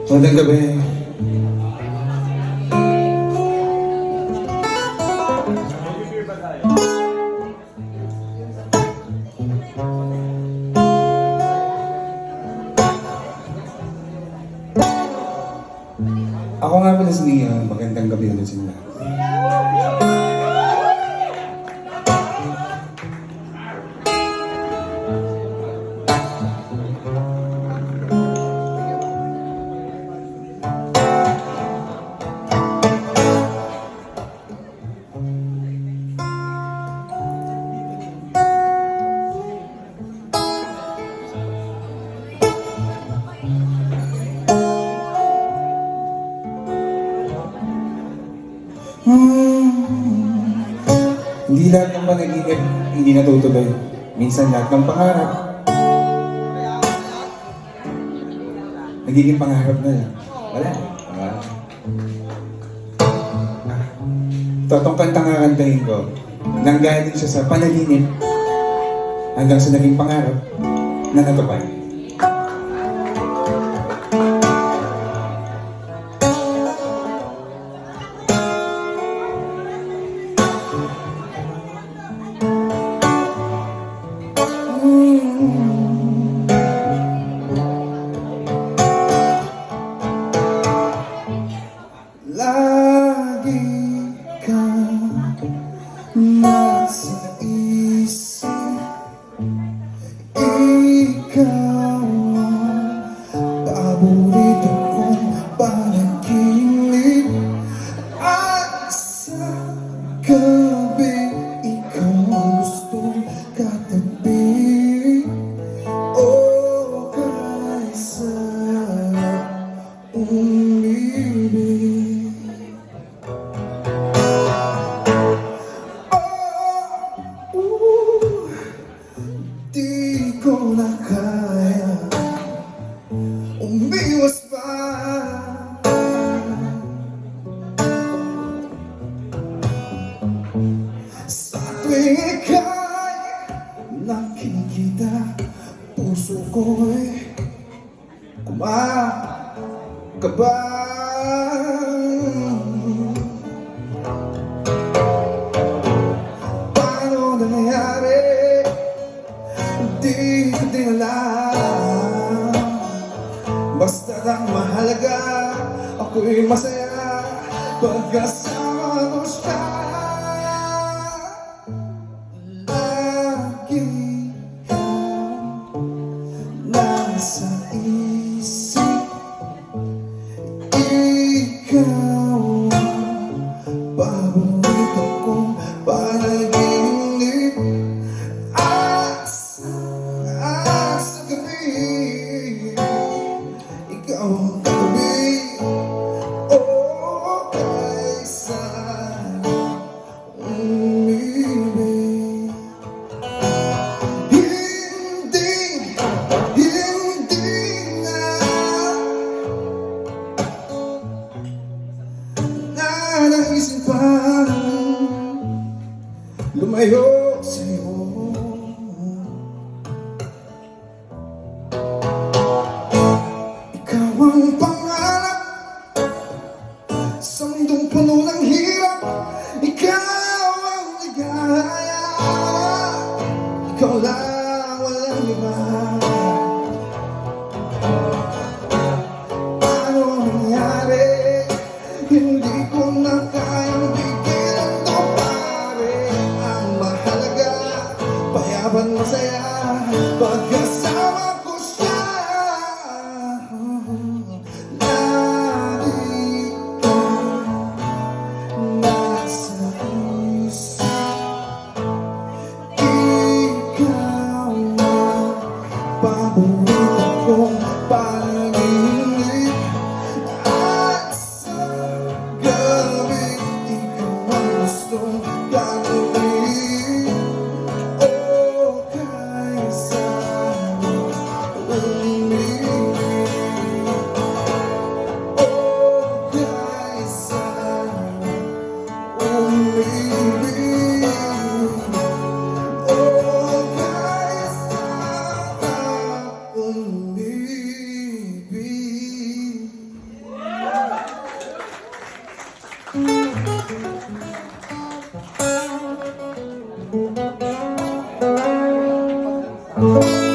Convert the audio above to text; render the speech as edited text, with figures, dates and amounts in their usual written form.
Magandang gabi. Ako nga pala si Nia. Magandang gabi ulit sa lahat. Hindi lahat ng panaginip hindi natutuloy. Minsan lahat ng pangarap nagiging pangarap na lang. Wala. Totong kantang kakantahin ko, nanggaling siya sa panaginip hanggang sa naging pangarap na natupad. Lagi kang nasa isip, ikaw ang paborito kong panaginip. At sa gabi, ikaw ang gustong katabi. Oh, kay sarap umibig. Di ko na kaya umiwas pa. Sa tuwing ika'y nakikita, puso ko'y kumakaba. Paano nangyari? Di ko din alam. Basta ang mahalaga, ako'y masaya pagkasama ko siya. Lagi kang nasa isip, ikaw ang paborito kong panaginip. Sa gabi, ikaw ang katabi. Oh, kaysa umibig. Hindi na naisip pa lumayo sa'yo. Ikaw ang pangarap sa mundong puno ng hirap. Ikaw ang ligaya. Ikaw lang, walang iba. Paano nangyari? Hindi ko na kayang bigyan to, pare. Ang mahalaga, payaban masaya pagkasama ko siya. Lagi kang nasa isip, ikaw ang paborito kong panaginip. At sa gabi, ikaw ang gustong gagawin. Oh, kaysa umibig. Oh, kaysa umibig. Oh, kaysa umibig. Thank